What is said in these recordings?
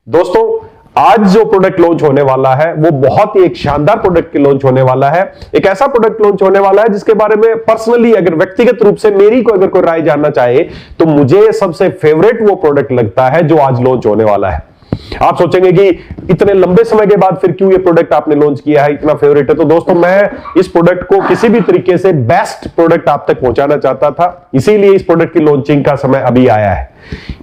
दोस्तों, आज जो प्रोडक्ट लॉन्च होने वाला है वो बहुत ही एक शानदार प्रोडक्ट लॉन्च होने वाला है। एक ऐसा प्रोडक्ट लॉन्च होने वाला है जिसके बारे में पर्सनली अगर व्यक्तिगत रूप से मेरी को अगर कोई राय जानना चाहे तो मुझे सबसे फेवरेट वो प्रोडक्ट लगता है जो आज लॉन्च होने वाला है। आप सोचेंगे कि इतने लंबे समय के बाद फिर क्यों ये प्रोडक्ट आपने लॉन्च किया है, इतना फेवरेट है। तो दोस्तों, मैं इस प्रोडक्ट को किसी भी तरीके से बेस्ट प्रोडक्ट आप तक पहुंचाना चाहता था, इसीलिए इस प्रोडक्ट की लॉन्चिंग का समय अभी आया है।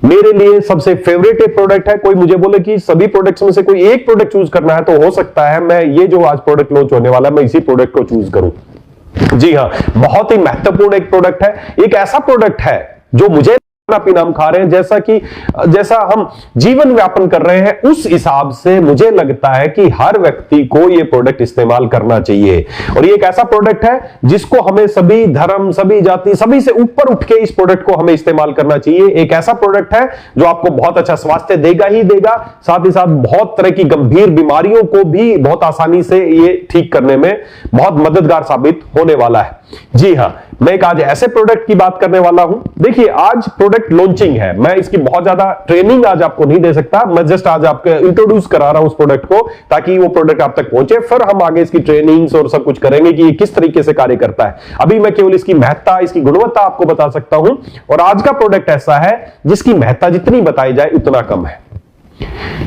मेरे लिए सबसे फेवरेट एक प्रोडक्ट है। कोई मुझे बोले कि सभी प्रोडक्ट्स में से कोई एक प्रोडक्ट चूज करना है तो हो सकता है मैं ये जो आज प्रोडक्ट लॉन्च होने वाला है मैं इसी प्रोडक्ट को चूज करूं। जी हां, बहुत ही महत्वपूर्ण एक प्रोडक्ट है। एक ऐसा प्रोडक्ट है जो मुझे पीना हम खा रहे हैं, जैसा हम जीवन व्यापन कर रहे हैं, उस हिसाब से मुझे लगता है कि हर व्यक्ति को यह प्रोडक्ट इस्तेमाल करना चाहिए। और ये एक ऐसा प्रोडक्ट है जिसको हमें सभी धर्म, सभी जाति, सभी से ऊपर उठ के इस प्रोडक्ट को हमें इस्तेमाल करना चाहिए। एक ऐसा प्रोडक्ट है जो आपको बहुत अच्छा स्वास्थ्य देगा ही देगा, साथ ही साथ बहुत तरह की गंभीर बीमारियों को भी बहुत आसानी से ये ठीक करने में बहुत मददगार साबित होने वाला है। जी हां, मैं एक आज ऐसे प्रोडक्ट की बात करने वाला हूं। देखिए, आज प्रोडक्ट लॉन्चिंग है, मैं इसकी बहुत ज्यादा ट्रेनिंग आज आपको नहीं दे सकता। मैं जस्ट आज आपको इंट्रोड्यूस करा रहा हूं उस प्रोडक्ट को ताकि वो प्रोडक्ट आप तक पहुंचे, फिर हम आगे इसकी ट्रेनिंग्स और सब कुछ करेंगे कि ये किस तरीके से कार्य करता है। अभी मैं केवल इसकी महत्ता, इसकी गुणवत्ता आपको बता सकता हूं। और आज का प्रोडक्ट ऐसा है जिसकी महत्ता जितनी बताई जाए उतना कम है।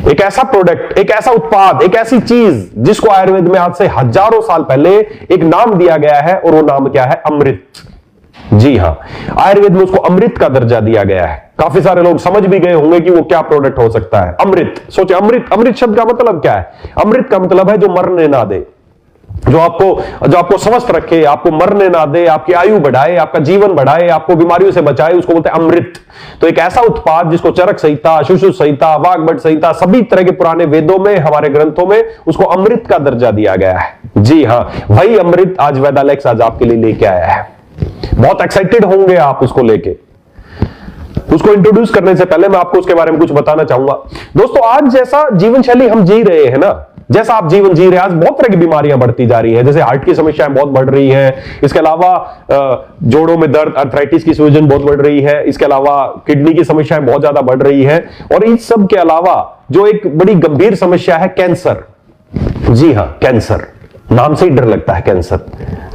एक ऐसा प्रोडक्ट, एक ऐसा उत्पाद, एक ऐसी चीज जिसको आयुर्वेद में आज से हजारों साल पहले एक नाम दिया गया है, और वो नाम क्या है? अमृत। जी हां, आयुर्वेद में उसको अमृत का दर्जा दिया गया है। काफी सारे लोग समझ भी गए होंगे कि वो क्या प्रोडक्ट हो सकता है। अमृत, सोचे अमृत शब्द का मतलब क्या है? अमृत का मतलब है जो मरने ना दे, जो आपको स्वस्थ रखे, आपको मरने ना दे, आपकी आयु बढ़ाए, आपका जीवन बढ़ाए, आपको बीमारियों से बचाए, उसको बोलते हैं अमृत। तो एक ऐसा उत्पाद जिसको चरक संहिता, सुश्रुत संहिता, वाग्भट संहिता, सभी तरह के पुराने वेदों में, हमारे ग्रंथों में उसको अमृत का दर्जा दिया गया है। जी हां, वही अमृत आज वेदालेक्स आज आपके लिए लेके आया है। बहुत एक्साइटेड होंगे आप उसको लेके। उसको इंट्रोड्यूस करने से पहले मैं आपको उसके बारे में कुछ बताना चाहूंगा। दोस्तों, आज जैसा जीवन शैली हम जी रहे हैं ना, जैसा आप जीवन जी रहे हैं, आज बहुत तरह की बीमारियां बढ़ती जा रही हैं। जैसे हार्ट की समस्याएं बहुत बढ़ रही हैं, इसके अलावा जोड़ों में दर्द, अर्थराइटिस की सूजन बहुत बढ़ रही है, इसके अलावा किडनी की समस्याएं बहुत ज्यादा बढ़ रही है, और इन सब के अलावा जो एक बड़ी गंभीर समस्या है, कैंसर। जी हां, कैंसर, नाम से ही डर लगता है कैंसर।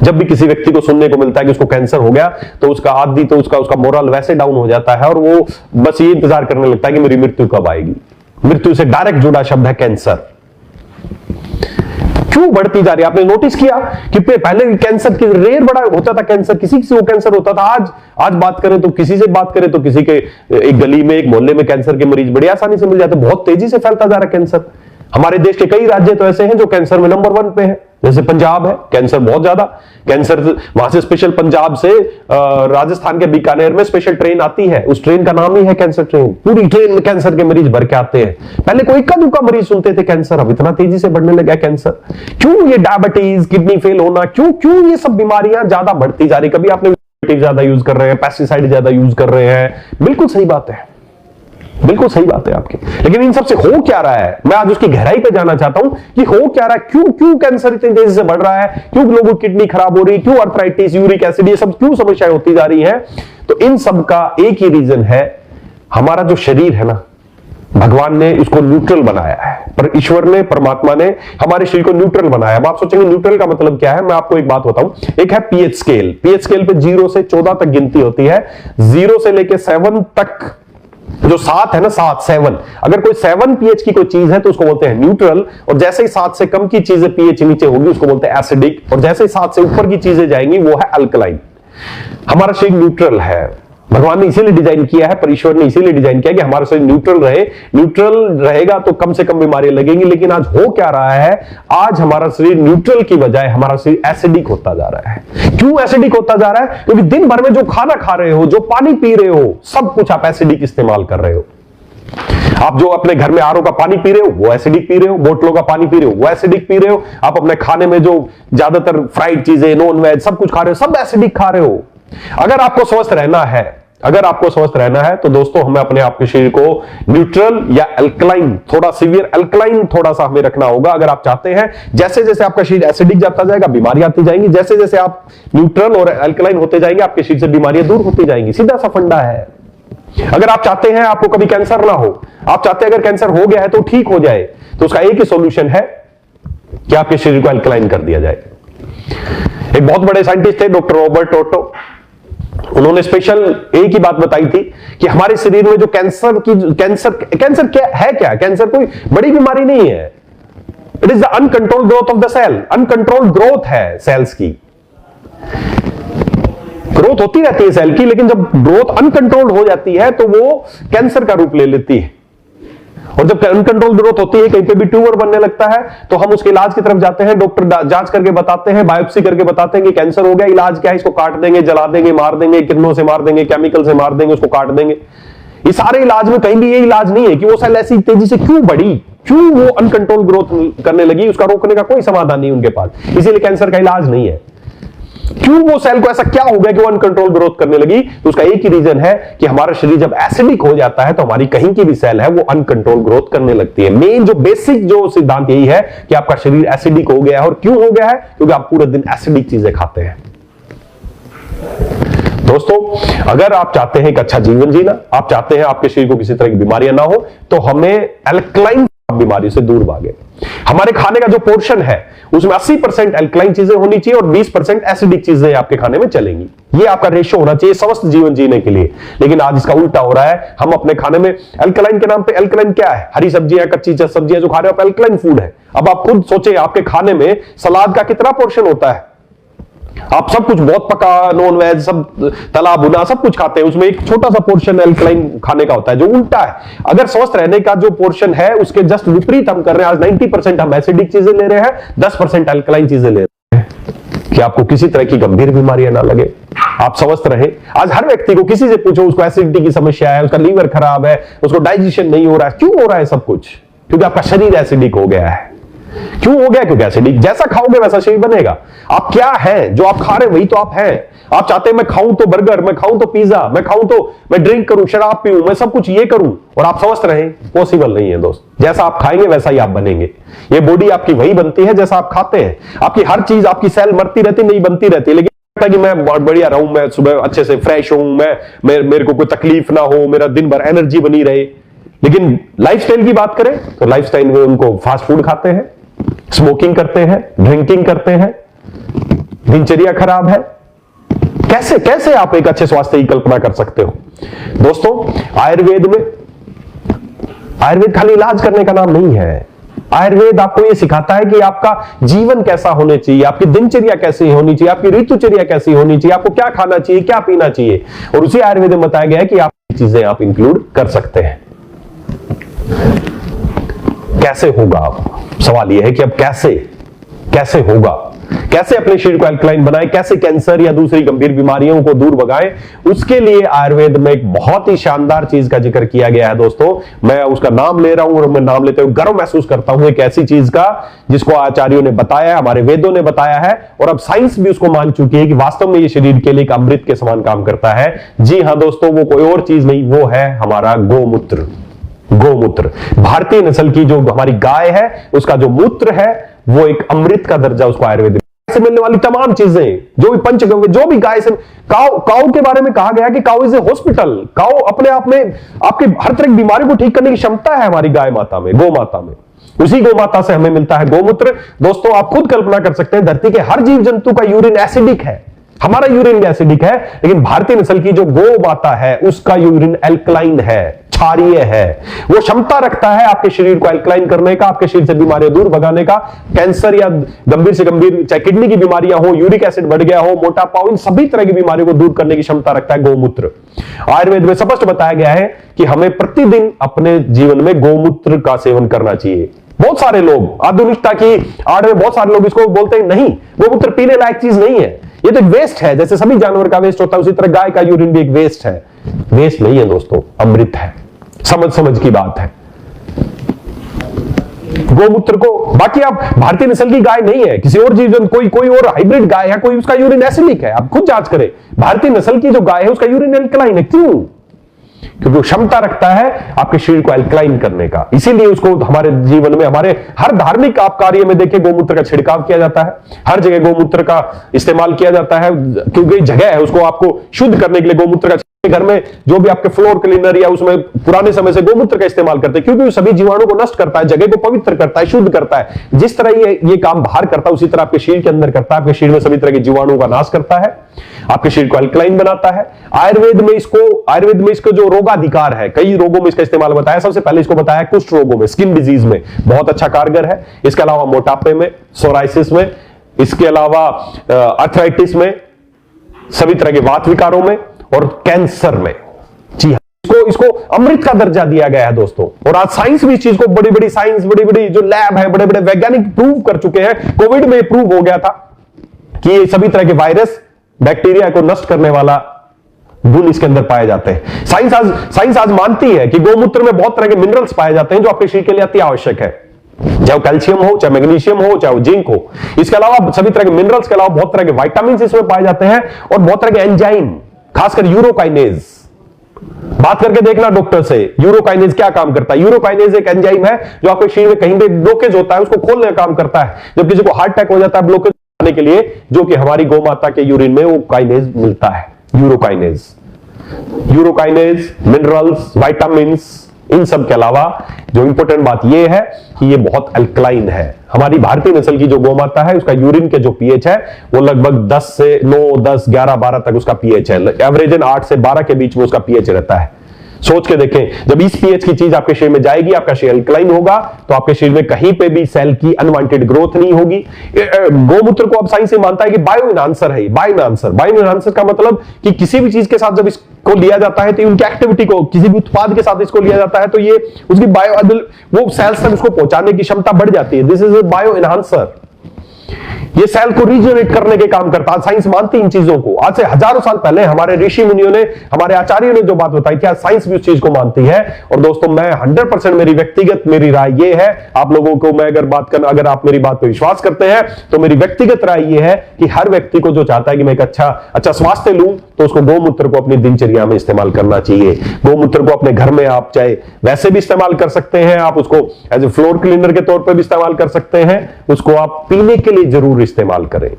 जब भी किसी व्यक्ति को सुनने को मिलता है कि उसको कैंसर हो गया तो उसका मोरल वैसे डाउन हो जाता है और वो बस ये इंतजार करने लगता है कि मेरी मृत्यु कब आएगी। मृत्यु से डायरेक्ट जुड़ा शब्द है कैंसर। क्यों बढ़ती जा रही है? आपने नोटिस किया कि पहले कैंसर की रेयर बड़ा होता था, कैंसर किसी से वो कैंसर होता था। आज बात करें तो किसी से बात करें तो किसी के एक गली में, एक मोहल्ले में कैंसर के मरीज बड़ी आसानी से मिल जाते। बहुत तेजी से फैलता जा रहा है कैंसर। हमारे देश के कई राज्य तो ऐसे हैं जो कैंसर में नंबर 1 पे है। जैसे पंजाब है, कैंसर बहुत ज्यादा, कैंसर वहां से स्पेशल पंजाब से राजस्थान के बीकानेर में स्पेशल ट्रेन आती है, उस ट्रेन का नाम ही है कैंसर ट्रेन। पूरी ट्रेन में कैंसर के मरीज भर के आते हैं। पहले कोई इक्का दुक्का मरीज सुनते थे कैंसर, अब इतना तेजी से बढ़ने लगा कैंसर। क्यों? ये डायबिटीज, किडनी फेल होना, क्यों ये सब बीमारियां ज्यादा बढ़ती जा रही? कभी आपने ज्यादा यूज कर रहे हैं, पेस्टिसाइड ज्यादा यूज कर रहे हैं, बिल्कुल सही बात है, बिल्कुल सही बात है आपकी। लेकिन इन सबसे हो क्या रहा है, मैं आज उसकी गहराई पे जाना चाहता हूं कि हो क्या रहा है, क्यों कैंसर इतनी तेजी से बढ़ रहा है, क्यों लोगों की किडनी खराब हो रही, क्यों अर्थराइटिस, यूरिक एसिड, ये सब क्यों समस्याएं होती जा रही हैं? तो इन सब का एक ही रीजन है, हमारा जो शरीर है ना, भगवान ने इसको न्यूट्रल बनाया है। पर ईश्वर ने, परमात्मा ने हमारे शरीर को न्यूट्रल बनाया। अब आप सोचेंगे न्यूट्रल का मतलब क्या है? मैं आपको एक बात बताऊं। एक है पीएच स्केल। पीएच स्केल पे 0 से 14 तक गिनती होती है। 0 से लेके 7 तक, जो 7 है ना, 7 अगर कोई 7 पीएच की कोई चीज है तो उसको बोलते हैं न्यूट्रल, और जैसे ही 7 से कम की चीजें पीएच नीचे होगी उसको बोलते हैं एसिडिक, और जैसे ही 7 से ऊपर की चीजें जाएंगी वो है अल्कलाइन। हमारा शरीर न्यूट्रल है, भगवान ने इसीलिए डिजाइन किया है, पर ईश्वर ने इसीलिए डिजाइन किया कि हमारा शरीर न्यूट्रल रहे। न्यूट्रल रहेगा तो कम से कम बीमारियां लगेंगी। लेकिन आज हो क्या रहा है, आज हमारा शरीर न्यूट्रल की बजाय हमारा शरीर एसिडिक होता जा रहा है। क्यों एसिडिक होता जा रहा है? क्योंकि दिन भर में जो खाना खा रहे हो, जो पानी पी रहे हो, सब कुछ आप एसिडिक इस्तेमाल कर रहे हो। आप जो अपने घर में आरओ का पानी पी रहे हो वो एसिडिक पी रहे हो, बोतलों का पानी पी रहे हो वो एसिडिक पी रहे हो, आप अपने खाने में जो ज्यादातर फ्राइड चीजें, नॉन वेज सब कुछ खा रहे हो, सब एसिडिक खा रहे हो। अगर आपको स्वस्थ रहना है तो दोस्तों हमें अपने आप के शरीर को न्यूट्रल या अल्कलाइन, थोड़ा सीवियर अल्कलाइन थोड़ा सा हमें रखना होगा। अगर आप चाहते हैं, जैसे जैसे आपका शरीर एसिडिक जाता जाएगा बीमारी आती जाएंगी, जैसे जैसे आप न्यूट्रल और अल्कलाइन होते जाएंगे आपके शरीर से बीमारियां दूर होती जाएंगी। सीधा सा फंडा है। अगर आप चाहते हैं आपको कभी कैंसर ना हो, आप चाहते हैं अगर कैंसर हो गया है तो ठीक हो जाए, तो उसका एक ही सॉल्यूशन है कि आपके शरीर को अल्कलाइन कर दिया जाए। एक बहुत बड़े साइंटिस्ट थे डॉक्टर रॉबर्ट ओटो, उन्होंने स्पेशल एक ही बात बताई थी कि हमारे शरीर में जो कैंसर क्या है, कैंसर कोई बड़ी बीमारी नहीं है। It is the uncontrolled growth of the cell. Uncontrolled growth है सेल्स की, ग्रोथ होती रहती है सेल की, लेकिन जब ग्रोथ अनकंट्रोल्ड हो जाती है तो वो कैंसर का रूप ले लेती है। और जब अनकंट्रोल ग्रोथ होती है, कहीं पे भी ट्यूमर बनने लगता है, तो हम उसके इलाज की तरफ जाते हैं। डॉक्टर जांच करके बताते हैं, बायोप्सी करके बताते हैं कि कैंसर हो गया। इलाज क्या है? इसको काट देंगे, जला देंगे, मार देंगे, किरणों से मार देंगे, केमिकल से मार देंगे, उसको काट देंगे। ये सारे इलाज में कहीं भी ये इलाज नहीं है कि वो सेल ऐसी तेजी से क्यों बढ़ी, क्यों वो अनकंट्रोल ग्रोथ करने लगी, उसका रोकने का कोई समाधान नहीं उनके पास। इसीलिए कैंसर का इलाज नहीं है। क्यों वो सेल को ऐसा क्या हो गया कि वो अनकंट्रोल ग्रोथ करने लगी? तो उसका एक ही रीजन है कि हमारा शरीर जब एसिडिक हो जाता है तो हमारी कहीं की भी सेल है वो अनकंट्रोल ग्रोथ करने लगती है। मेन जो बेसिक जो सिद्धांत यही है कि आपका शरीर एसिडिक हो गया है। और क्यों हो गया है? क्योंकि आप पूरे दिन एसिडिक चीजें खाते हैं। दोस्तों, अगर आप चाहते हैं एक अच्छा जीवन जीना, आप चाहते हैं आपके शरीर को किसी तरह की बीमारियां ना हो, तो हमें अल्कलाइन बीमारी से दूर भागे। हमारे खाने का जो पोर्शन है उसमें 80% अल्कलाइन चीजें होनी चाहिए और 20% एसिडिक चीजें आपके खाने में चलेंगी। ये आपका रेशियो होना चाहिए स्वस्थ जीवन जीने के लिए। लेकिन आज इसका उल्टा हो रहा है। हम अपने खाने में अल्कलाइन के नाम पे, अल्कलाइन क्या है? हरी सब्जियां, कच्ची सब्जियां जो खा रहे हो आप, अल्कलाइन फूड है। अब आप खुद सोचे आपके खाने में सलाद का कितना पोर्शन होता है? आप सब कुछ बहुत पका, नॉन वेज, सब तला भुना सब कुछ खाते हैं, उसमें एक छोटा सा पोर्शन अल्कलाइन खाने का होता है, जो उल्टा है। अगर स्वस्थ रहने का जो पोर्शन है उसके जस्ट विपरीत हम कर रहे हैं। आज 90% हम एसिडिक चीजें ले रहे हैं, 10% अल्कलाइन चीजें ले रहे हैं कि आपको किसी तरह की गंभीर बीमारियां ना लगे, आप स्वस्थ रहे। आज हर व्यक्ति को किसी से पूछो, उसको एसिडिटी की समस्या है, उसका लीवर खराब है, उसको डाइजेशन नहीं हो रहा है। क्यों हो रहा है सब कुछ? क्योंकि आपका शरीर एसिडिक हो गया है। क्यों हो गया? क्योंकि एसिडिक। जैसा खाओगे वैसा शरीर बनेगा। आप क्या है, जो आप खा रहे हैं वही तो आप हैं। आप चाहते हैं मैं खाऊं तो बर्गर, मैं खाऊं तो पिज्जा, मैं खाऊं तो मैं ड्रिंक करूं, शराब पीऊं, मैं सब कुछ ये करूं और आप स्वस्थ रहें, पॉसिबल नहीं है दोस्त। जैसा आप खाएंगे वैसा ही आप बनेंगे। ये बॉडी आपकी वही बनती है जैसा आप खाते हैं। आपकी हर चीज, आपकी सेल मरती रहती नहीं, बनती रहती है। लेकिन कि मैं बहुत बढ़िया रहूं, मैं सुबह अच्छे से फ्रेश हूं, मेरे को कोई तकलीफ ना हो, मेरा दिन भर एनर्जी बनी रहे। लेकिन लाइफस्टाइल की बात करें तो लाइफस्टाइल में उनको फास्ट फूड खाते हैं, स्मोकिंग करते हैं, ड्रिंकिंग करते हैं, दिनचर्या खराब है। कैसे कैसे आप एक अच्छे स्वास्थ्य की कल्पना कर सकते हो? दोस्तों, आयुर्वेद खाली इलाज करने का नाम नहीं है। आयुर्वेद आपको यह सिखाता है कि आपका जीवन कैसा होना चाहिए, आपकी दिनचर्या कैसी होनी चाहिए, आपकी ऋतुचर्या कैसी होनी चाहिए, आपको क्या खाना चाहिए, क्या पीना चाहिए। और उसी आयुर्वेद में बताया गया है कि आप चीजें आप इंक्लूड कर सकते हैं। कैसे होगा? सवाल यह है कि अब कैसे होगा, कैसे अपने शरीर को अल्कलाइन बनाए, कैसे कैंसर या दूसरी गंभीर बीमारियों को दूर भगाएं। उसके लिए आयुर्वेद में एक बहुत ही शानदार चीज का जिक्र किया गया है। दोस्तों, मैं उसका नाम ले रहा हूं और मैं नाम लेते हुए गर्व महसूस करता हूं एक ऐसी चीज का जिसको आचार्यों ने बताया, हमारे वेदों ने बताया है और अब साइंस भी उसको मान चुकी है कि वास्तव में ये शरीर के लिए एक अमृत के समान काम करता है। जी हां दोस्तों, वो कोई और चीज नहीं, वो है हमारा गोमूत्र। गोमूत्र, भारतीय नस्ल की जो हमारी गाय है उसका जो मूत्र है वो एक अमृत का दर्जा उसको आयुर्वेद से मिलने वाली तमाम चीजें, जो भी पंचगव्य, जो भी गाय से, काऊ के बारे में कहा गया कि काऊ इज ए हॉस्पिटल। काऊ अपने आप में आपके हर तरह की बीमारी को ठीक करने की क्षमता है हमारी गाय माता में, गौ माता में। उसी गौ माता से हमें मिलता है गोमूत्र। दोस्तों, आप खुद कल्पना कर सकते हैं, धरती के हर जीव जंतु का यूरिन एसिडिक है, हमारा यूरिन एसिडिक है, लेकिन भारतीय नस्ल की जो गौ माता है उसका यूरिन अल्कलाइन है, क्षारीय है। वो क्षमता रखता है आपके शरीर को अल्कलाइन करने का, आपके शरीर से बीमारियां दूर भगाने का। कैंसर या गंभीर से गंभीर, चाहे किडनी की बीमारियां हो, यूरिक एसिड बढ़ गया हो, मोटापा हो, इन सभी तरह की बीमारियों को दूर करने की क्षमता रखता है गोमूत्र। आयुर्वेद में स्पष्ट बताया गया है कि हमें प्रतिदिन अपने जीवन में गोमूत्र का सेवन करना चाहिए। बहुत सारे लोग आधुनिकता की आड़ में बहुत सारे लोग इसको बोलते हैं नहीं, गोमूत्र पीने लायक चीज नहीं है, ये तो एक वेस्ट है। जैसे सभी जानवर का वेस्ट होता है उसी तरह गाय का यूरिन भी एक वेस्ट है। वेस्ट नहीं है दोस्तों, अमृत है। समझ की बात है। गोमूत्र को, बाकी आप भारतीय नस्ल की गाय नहीं है, किसी और जीव जंतु, कोई और हाइब्रिड गाय है, कोई उसका यूरिन एसिडिक है, आप खुद जांच करें। भारतीय नस्ल की जो गाय है उसका यूरिन अल्कलाइन है। क्यों? क्योंकि वो क्षमता रखता है आपके शरीर को अल्कलाइन करने का। इसीलिए उसको हमारे जीवन में, हमारे हर धार्मिक आप कार्य में देखिए गोमूत्र का छिड़काव किया जाता है, हर जगह गोमूत्र का इस्तेमाल किया जाता है, क्योंकि जगह है उसको आपको शुद्ध करने के लिए गोमूत्र का घर में जो भी आपके फ्लोर क्लीनर या उसमें पुराने समय से गोमूत्र का इस्तेमाल करते हैं, क्योंकि वो सभी जीवाणु को नष्ट करता है, जगह को पवित्र करता है, शुद्ध करता है। जिस तरह ये काम बाहर करता है उसी तरह आपके शरीर के अंदर करता है, आपके शरीर में सभी तरह के जीवाणुओं का नाश करता है, आपके शरीर को अल्कलाइन बनाता है। आयुर्वेद में इसको जो रोगाधिकार है, कई रोगों में इसका इस्तेमाल बताया। सबसे पहले इसको बताया कुष्ठ रोगों में, स्किन डिजीज में बहुत अच्छा कारगर है। इसके अलावा मोटापे में, सोराइसिस में, इसके अलावा आर्थराइटिस में, सभी तरह के वात विकारों में और कैंसर में। जी हाँ, इसको अमृत का दर्जा दिया गया है दोस्तों। और आज साइंस भी इस चीज को, बड़ी बड़ी जो लैब है, बड़े बड़े वैज्ञानिक प्रूव कर चुके हैं। कोविड में प्रूव हो गया था कि ये सभी तरह के वायरस, बैक्टीरिया को नष्ट करने वाला गुण इसके अंदर पाए जाते हैं। साइंस आज मानती है कि गोमूत्र में बहुत तरह के मिनरल्स पाए जाते हैं जो आपके शरीर के लिए अति आवश्यक है, चाहे वो कैल्शियम हो, चाहे मैग्नीशियम हो, चाहे वो जिंक हो। इसके अलावा सभी तरह के मिनरल्स के अलावा बहुत तरह के विटामिन इसमें पाए जाते हैं और बहुत तरह के एंजाइम, खासकर यूरोकाइनेज। बात करके देखना डॉक्टर से, यूरोकाइनेज क्या काम करता है। यूरोकाइनेज एक एंजाइम है जो आपके शरीर में कहीं पे ब्लॉकेज होता है उसको खोलने का काम करता है। जब किसी को हार्ट अटैक हो जाता है ब्लॉकेज आने के लिए, जो कि हमारी गौमाता के यूरिन में वो काइनेज मिलता है, यूरोकाइनेज। मिनरल्स, विटामिन्स, इन सब के अलावा जो इंपॉर्टेंट बात यह है कि ये बहुत अल्कलाइन है। हमारी भारतीय नस्ल की जो गौमाता है उसका यूरिन के जो पीएच है वो लगभग 10 से 9, 10, 11, 12 तक उसका पीएच है। एवरेजन 8 से 12 के बीच में उसका पीएच रहता है। सोच के देखें, जब इस पीएच की चीज आपके शरीर में जाएगी, आपका शरीर अल्कलाइन होगा, तो आपके शरीर में कहीं पे भी सेल की अनवांटेड ग्रोथ नहीं होगी। गोमूत्र को अब साइंस मानता है कि बायो इनहांसर है। बायो इनहांसर का मतलब कि किसी भी चीज के साथ जब इसको लिया जाता है तो उनकी एक्टिविटी को, किसी भी उत्पाद के साथ इसको लिया जाता है तो ये उसकी वो सेल्स तक उसको पहुंचाने की क्षमता बढ़ जाती है। This is a bio enhancer. ये सेल को रिजनरेट करने के काम करता है। साइंस मानती है इन चीजों को। आज से हजारों साल पहले हमारे ऋषि मुनियों ने, हमारे आचार्यों ने जो बात बताई थी, आज साइंस भी उस चीज को मानती है। और दोस्तों, मैं 100% मेरी व्यक्तिगत राय ये है, आप लोगों को मैं अगर आप मेरी बात पर विश्वास करते हैं तो मेरी व्यक्तिगत राय ये है कि हर व्यक्ति को जो चाहता है कि मैं एक अच्छा स्वास्थ्य लूं तो उसको गोमूत्र को अपनी दिनचर्या में इस्तेमाल करना चाहिए। गोमूत्र को अपने घर में आप चाहे वैसे भी इस्तेमाल कर सकते हैं, आप उसको एज ए फ्लोर क्लीनर के तौर पर भी इस्तेमाल कर सकते हैं, उसको आप पीने के लिए जरूर इस्तेमाल करें।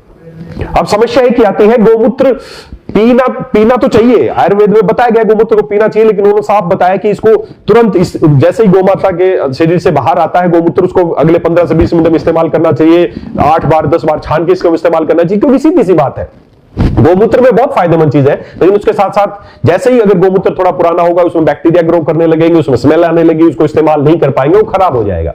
अब समस्या एक ही आती है, गोमूत्र पीना तो चाहिए, आयुर्वेद में बताया गया गोमूत्र को पीना चाहिए, लेकिन उन्होंने साफ बताया कि इसको तुरंत जैसे ही गोमाता के शरीर से बाहर आता है गोमूत्र, उसको अगले 15 से 20 मिनट में इस्तेमाल करना चाहिए। 8 बार 10 बार छान के इसको इस्तेमाल करना चाहिए, क्योंकि सीधी सी बात है, गोमूत्र में बहुत फायदेमंद चीज है। लेकिन उसके साथ साथ जैसे ही अगर गोमूत्र थोड़ा पुराना होगा, उसमें बैक्टीरिया ग्रो करने लगेंगे, उसमें स्मेल आने लगेगी, उसको इस्तेमाल नहीं कर पाएंगे, वो खराब हो जाएगा।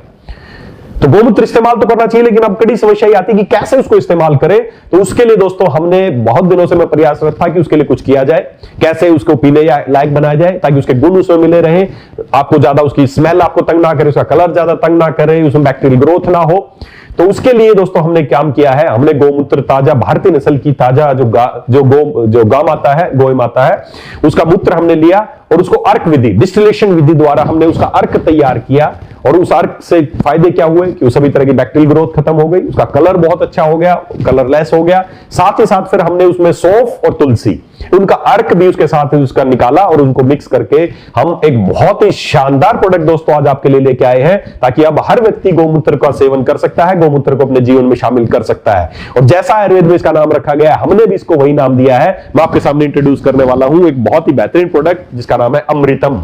तो गोमूत्र इस्तेमाल तो करना चाहिए, लेकिन अब कड़ी समस्या ये आती है कि कैसे उसको इस्तेमाल करें। तो उसके लिए दोस्तों हमने बहुत दिनों से मैं प्रयासरत था कि उसके लिए कुछ किया जाए, कैसे उसको पीने लायक बनाया जाए ताकि उसके गुण उसमें मिले रहे, आपको ज्यादा उसकी स्मेल आपको तंग ना करे, उसका कलर ज्यादा तंग ना करे, उसमें बैक्टीरियल ग्रोथ ना हो। तो उसके लिए दोस्तों हमने काम किया है, हमने गोमूत्र ताजा, भारतीय नस्ल की ताजा जो गाय माता है, गोय माता है, उसका मूत्र हमने लिया और उसको अर्क विधि, डिस्टिलेशन विधि द्वारा हमने उसका अर्क तैयार किया। और उस अर्क से फायदे क्या हुए कि सभी तरह की बैक्टीरियल ग्रोथ खत्म हो गई, उसका कलर बहुत अच्छा हो गया, कलरलेस हो गया। साथ ही साथ फिर हमने उसमें सौंफ और तुलसी, उनका अर्क भी उसके साथ उसका निकाला और उनको मिक्स करके हम एक बहुत ही शानदार प्रोडक्ट दोस्तों आज आपके लिए लेके आए हैं, ताकि अब हर व्यक्ति गोमूत्र का सेवन कर सकता है, गोमूत्र को अपने जीवन में शामिल कर सकता है। और जैसा आयुर्वेद में इसका नाम रखा गया है, हमने भी इसको वही नाम दिया है। मैं आपके सामने इंट्रोड्यूस करने वाला हूं एक बहुत ही बेहतरीन प्रोडक्ट जिसका नाम है अमृतम।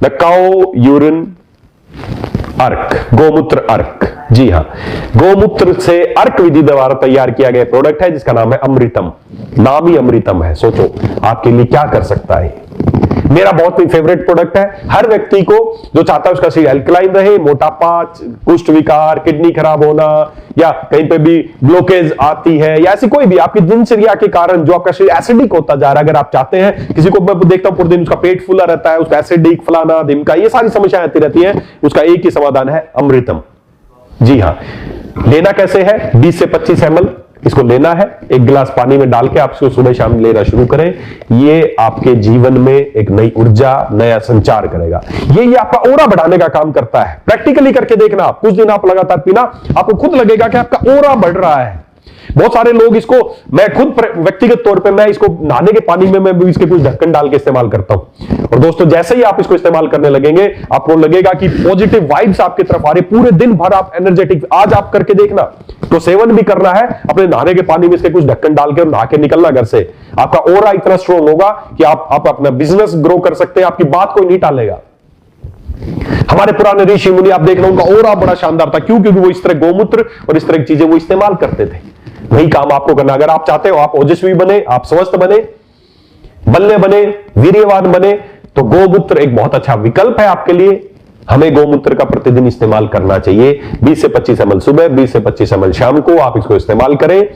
द काउ यूरिन अर्क, गोमूत्र अर्क। जी हां, गोमूत्र से अर्क विधि द्वारा तैयार किया गया प्रोडक्ट है जिसका नाम है अमृतम। नाम ही अमृतम है, सोचो आपके लिए क्या कर सकता है। मेरा बहुत ही फेवरेट प्रोडक्ट है। हर व्यक्ति को जो चाहता है उसका शरीर अल्कलाइन रहे, मोटापा, कुष्ठ विकार, किडनी खराब होना या कहीं पे भी ब्लॉकेज आती है या ऐसी कोई भी आपकी दिनचर्या के कारण जो आपका शरीर एसिडिक होता जा रहा है, अगर आप चाहते हैं, किसी को मैं देखता हूं पूरे दिन उसका पेट फूला रहता है, उसका एसिडिक, फलाना ढिमका, ये सारी समस्याएं आती रहती हैं, उसका एक ही समाधान है अमृतम। जी हां, लेना कैसे है? 20 से 25 ml इसको लेना है, एक गिलास पानी में डाल के आप इसको सुबह शाम लेना शुरू करें। ये आपके जीवन में एक नई ऊर्जा, नया संचार करेगा। ये आपका ऑरा बढ़ाने का काम करता है। प्रैक्टिकली करके देखना आप, कुछ दिन आप लगातार पीना, आपको खुद लगेगा कि आपका ऑरा बढ़ रहा है। बहुत सारे लोग इसको, मैं खुद व्यक्तिगत तौर पे मैं इसको नहाने के पानी में मैं इसके कुछ ढक्कन डाल के इस्तेमाल करता हूं। और दोस्तों जैसे ही आप इसको इस्तेमाल करने लगेंगे, आपको लगेगा कि पॉजिटिव वाइब्स आपकी तरफ आ रही, पूरे दिन भर आप एनर्जेटिक। आज आप करके देखना, तो सेवन भी करना है, अपने नहाने के पानी में इसके कुछ ढक्कन डाल के और नहा के निकलना घर से। आपका ऑरा इतना स्ट्रॉन्ग होगा कि आप अपना बिजनेस ग्रो कर सकते हैं, आपकी बात कोई नहीं टालेगा। हमारे पुराने ऋषि मुनि आप देख रहे हो, उनका ऑरा बड़ा शानदार था। क्यों? क्योंकि वो इस तरह गोमूत्र और इस तरह की चीजें वो इस्तेमाल करते थे। वही काम आपको करना। अगर आप चाहते हो आप ओजस्वी बने, आप स्वस्थ बने, बल्ले बने, वीर्यवान बने, तो गोमूत्र एक बहुत अच्छा विकल्प है आपके लिए। हमें गोमूत्र का प्रतिदिन इस्तेमाल करना चाहिए। 20 से 25 ml सुबह, 20 से 25 ml शाम को आप इसको इस्तेमाल करें।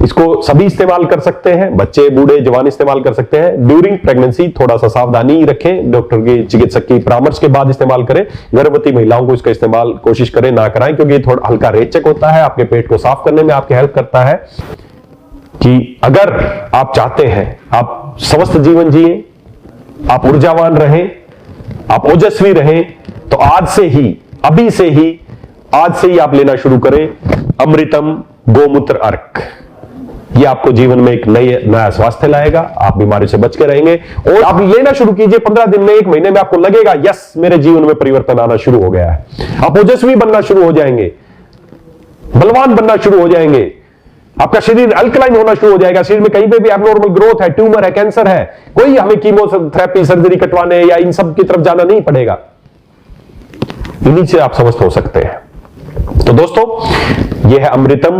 इसको सभी इस्तेमाल कर सकते हैं, बच्चे, बूढ़े, जवान इस्तेमाल कर सकते हैं। ड्यूरिंग प्रेगनेंसी थोड़ा सा सावधानी रखें, डॉक्टर के, चिकित्सक की परामर्श के बाद इस्तेमाल करें। गर्भवती महिलाओं को इसका इस्तेमाल कोशिश करें ना कराएं, क्योंकि ये थोड़ा हल्का रेचक होता है, आपके पेट को साफ करने में आपकी हेल्प करता है। कि अगर आप चाहते हैं आप स्वस्थ जीवन जिए, आप ऊर्जावान रहें, आप ओजस्वी रहें, तो आज से ही, अभी से ही, आज से ही आप लेना शुरू करें अमृतम गोमूत्र अर्क। ये आपको जीवन में एक नया स्वास्थ्य लाएगा, आप बीमारी से बच के रहेंगे। और आप लेना शुरू कीजिए, 15 दिन में, 1 महीने में आपको लगेगा यस मेरे जीवन में परिवर्तन आना शुरू हो गया है। आप ओजस्वी बनना शुरू हो जाएंगे, बलवान बनना शुरू हो जाएंगे, आपका शरीर अल्कलाइन होना शुरू हो जाएगा। शरीर में कहीं पे भी एबनॉर्मल ग्रोथ है, ट्यूमर है, कैंसर है, कोई हमें कीमोथेरेपी, सर्जरी कटवाने या इन सब की तरफ जाना नहीं पड़ेगा। इन्हीं से आप स्वस्थ हो सकते हैं। तो दोस्तों, यह है अमृतम